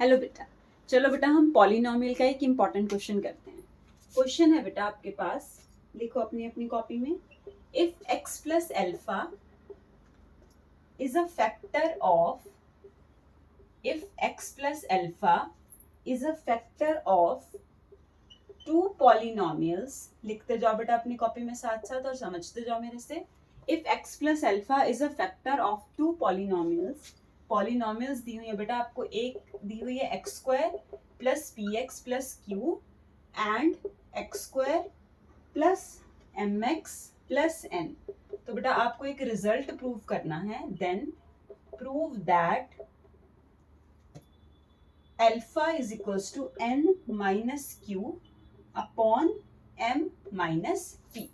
Hello बेटा, चलो बेटा हम पॉलिनोमियल का एक इम्पॉर्टेंट क्वेश्चन करते हैं। क्वेश्चन है बेटा आपके पास, लिखो अपनी अपनी कॉपी में। If x plus alpha is a factor of if x plus alpha is a factor of two polynomials, लिखते जाओ बेटा अपनी कॉपी में साथ साथ और समझते जाओ मेरे से। If x plus alpha is a factor of two polynomials, polynomials दी हुई है बेटा आपको, एक दी हुई है x square plus P x plus Q and x square plus M x plus N. तो बेटा आपको एक रिजल्ट प्रूव करना है। Then prove that alpha is equals to N minus Q upon M minus P.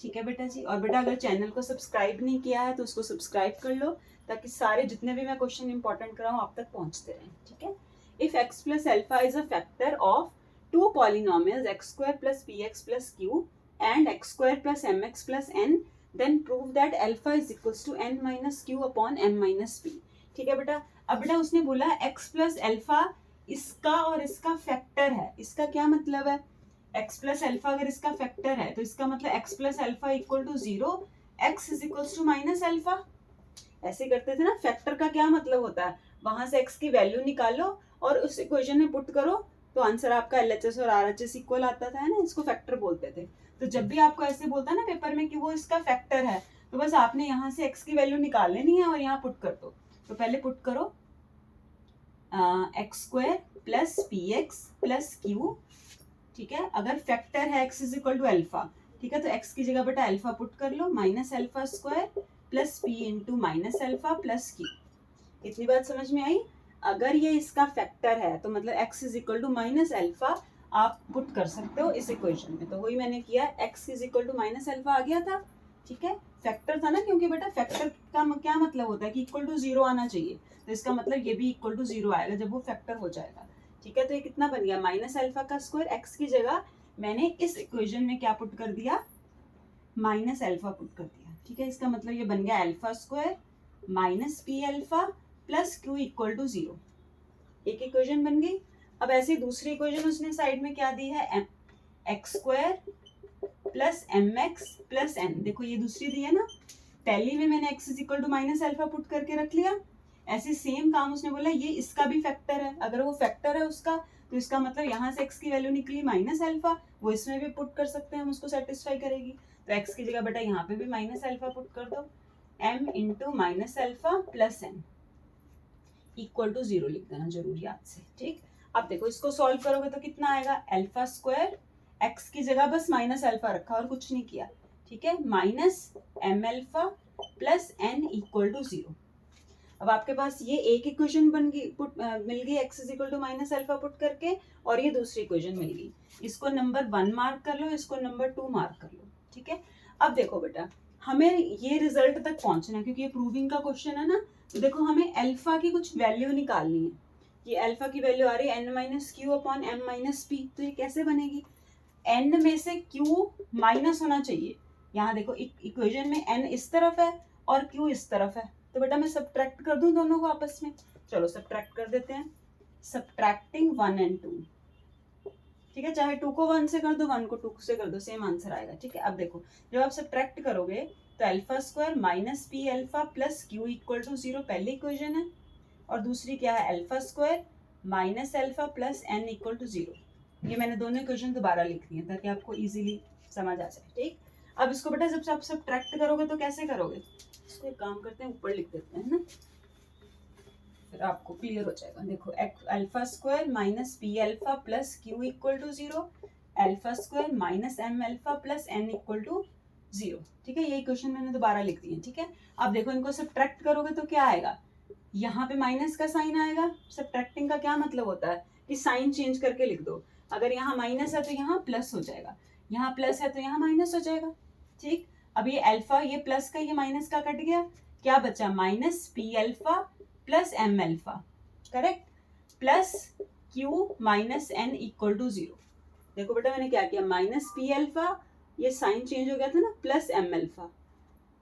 ठीक है बेटा जी। और बेटा अगर चैनल को सब्सक्राइब नहीं किया है तो उसको सब्सक्राइब कर लो, ताकि सारे जितने भी मैं क्वेश्चन इंपॉर्टेंट कराऊं आप तक पहुंचते रहें। ठीक है। If x plus alpha is a factor of two polynomials x square plus P x plus Q and x square plus M x plus n, then prove that alpha is equals to N minus Q upon M minus P. ठीक है बेटा। अब बेटा उसने बोला x plus alpha इसका और इसका फैक्टर है। इसका क्या मतलब है? x प्लस एल्फा अगर इसका फैक्टर है तो इसका मतलब x plus alpha equal to 0, x is equals to minus alpha. ऐसे करते थे ना। फैक्टर का क्या मतलब होता है? वहां से x की वैल्यू निकालो और उस इक्वेशन में पुट करो तो आंसर आपका LHS और RHS इक्वल आता था, है ना। इसको फैक्टर बोलते थे। तो जब भी आपको ऐसे बोलता है ना पेपर में कि वो इसका फैक्टर है, तो बस आपने यहाँ से x की वैल्यू निकाल लेनी है और यहाँ पुट कर दो। तो पहले पुट करो x square plus P x plus q. ठीक है। अगर फैक्टर है x is equal to alpha, ठीक है, तो x की जगह बेटा एल्फा पुट कर लो, minus alpha square plus p into minus alpha plus q। इतनी बात समझ में आई? अगर ये इसका फैक्टर है तो मतलब x is equal to minus alpha आप पुट कर सकते हो इस इक्वेशन में। तो वही मैंने किया, x is equal to minus alpha आ गया था। ठीक है। फैक्टर था ना, क्योंकि बेटा फैक्टर का क्या मतलब होता है कि इक्वल टू 0 आना चाहिए। तो इसका मतलब ये भी इक्वल टू 0 आएगा जब वो फैक्टर हो जाएगा। ठीक है। तो ये कितना बन गया? माइनस एल्फा का स्क्वायर। एक्स की जगह मैंने इस इक्वेशन में क्या पुट कर दिया? माइनस एल्फा पुट कर दिया। ठीक है। इसका मतलब ये बन गया alpha square minus p alpha plus q equal to 0। एक इक्वेशन बन गई। अब ऐसे दूसरी इक्वेशन उसने साइड में क्या दी है? X square plus M x plus n. देखो ये दूसरी दी है ना। पहली में मैंने x is equal to minus alpha put करके रख लिया। ऐसे सेम काम उसने बोला ये इसका भी फैक्टर है। अगर वो फैक्टर है उसका, तो इसका मतलब यहाँ से x की वैल्यू निकली माइनस एल्फा, वो इसमें भी पुट कर सकते हैं, हम उसको सेटिस्फाई करेगी। तो x की जगह बेटा यहाँ पे भी माइनस एल्फा पुट कर दो, m into minus alpha plus n equal to 0 लिख देना जरूर याद से। ठीक। अब देखो इसको सॉल्व करोगे तो कितना आएगा? एल्फा स्क्वायर, x की जगह बस माइनस एल्फा रखा और कुछ नहीं किया। ठीक है। Minus m alpha plus n equal to 0। अब आपके पास ये एक इक्वेशन बन गई, मिल गई x is equal to minus alpha put करके, और ये दूसरी इक्वेशन मिल गई। इसको नंबर 1 मार्क कर लो, इसको नंबर 2 मार्क कर लो। ठीक है। अब देखो बेटा हमें ये रिजल्ट तक पहुंचना है, क्योंकि ये प्रूविंग का क्वेश्चन है ना। तो देखो हमें एल्फा की कुछ वैल्यू निकालनी है। ये एल्फा की वैल्यू आ रही है n minus Q upon M minus p. तो ये कैसे बनेगी? एन में से क्यू माइनस होना चाहिए। यहाँ देखो इक्वेशन में एन इस तरफ है और क्यू इस तरफ है, तो बेटा मैं सब्ट्रैक्ट कर दूं दोनों को आपस में। चलो सब्ट्रैक्ट कर देते हैं। Subtracting 1 and 2। ठीक है। चाहे 2 को 1 से कर दो, 1 को 2 से कर दो, सेम आंसर आएगा। ठीक है। अब देखो जब आप सब्ट्रैक्ट करोगे तो alpha square minus p alpha plus q equal to 0 पहली इक्वेशन है, और दूसरी क्या है? Alpha square minus alpha plus n equal to 0। ये मैंने दोनों इक्वेशन दोबारा लिख दी है ताकि आपको इजीली समझ आ जाए। ठीक। अब इसको बेटा जब आप सब्ट्रैक्ट करोगे तो कैसे करोगे? इसको एक काम करते हैं, ऊपर लिख देते हैं ना, फिर आपको क्लियर हो जाएगा। देखो alpha square minus p alpha plus q equal to 0, alpha square minus m alpha plus n equal to 0। ठीक है। ये इक्वेशन मैंने दोबारा लिख दी है। ठीक है। अब देखो इनको सब्ट्रैक्ट करोगे तो क्या आएगा? यहाँ पे माइनस का साइन आएगा। सब्ट्रैक्टिंग का क्या मतलब होता है कि साइन चेंज करके लिख दो। अगर यहाँ माइनस है तो यहाँ प्लस हो जाएगा, यहाँ प्लस है तो यहाँ माइनस हो जाएगा। ठीक। अब ये अल्फा, ये प्लस का, ये माइनस का कट गया, क्या बचा? Minus p alpha plus m alpha, correct, plus q minus n equal to 0। देखो बेटा मैंने क्या किया? माइनस पी अल्फा, ये साइन चेंज हो गया था ना, plus m alpha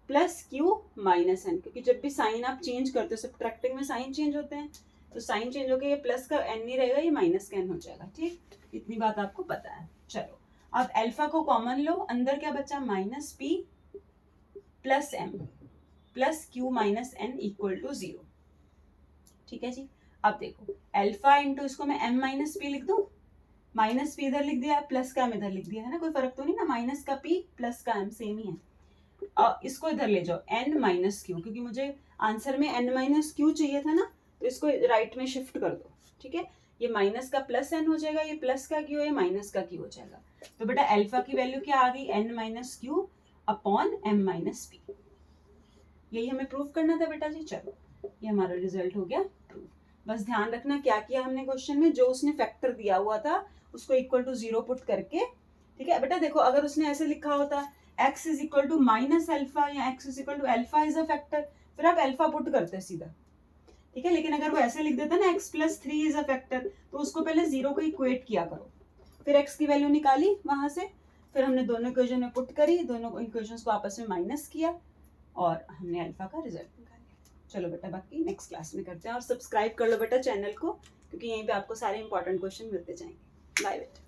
plus q minus n, क्योंकि जब भी साइन आप चेंज करते हो सब्ट्रैक्टिंग में साइन चेंज होते हैं। तो साइन चेंज होकर ये प्लस का n नहीं रहेगा, ये माइनस का n हो जाएगा। ठीक, इतनी बात आपको पता है। चलो अब अल्फा को कॉमन लो, अंदर क्या बचा minus p plus m plus q minus n equal to 0। ठीक है जी, अब देखो अल्फा इंटू इसको मैं m माइनस p लिख दूं, माइनस p इधर लिख दिया, प्लस का m इधर लिख दिया, है ना, कोई फर्क तो नहीं ना, माइनस का p प्लस का m सेम ही है। इसको इधर ले जाओ n माइनस क्यू, क्योंकि मुझे आंसर में n माइनस क्यू चाहिए था ना, तो इसको राइट में शिफ्ट कर दो। ठीक है, ये माइनस का प्लस n हो जाएगा, ये प्लस का क्यू है, माइनस का क्यू हो जाएगा। तो बेटा अल्फा की वैल्यू क्या आ गई, n minus Q upon m minus p। यही हमें प्रूव करना था बेटा जी। चलो ये हमारा रिजल्ट हो गया प्रूव। बस ध्यान रखना क्या किया हमने क्वेश्चन में, जो उसने फैक्टर दिया हुआ था उसको इक्वल टू 0 पुट करके। ठीक है बेटा, देखो अगर उसने ऐसे लिखा होता x is equal to minus alpha या x is equal to alpha is a factor, फिर आप अल्फा पुट करते सीधा। ठीक है, लेकिन अगर वो ऐसे लिख देता ना x plus 3 is a factor, तो उसको पहले 0 को इक्वेट किया करो, फिर x की वैल्यू निकाली वहां से, फिर हमने दोनों इक्वेशन में पुट करी, दोनों इक्वेशंस को आपस में माइनस किया और हमने अल्फा का रिजल्ट निकाल लिया। चलो बेटा बाकी नेक्स्ट क्लास में करते हैं, और सब्सक्राइब कर लो बेटा चैनल को, क्योंकि यहीं पे आपको सारे इंपॉर्टेंट क्वेश्चन मिलते जाएंगे। बाय बेटा।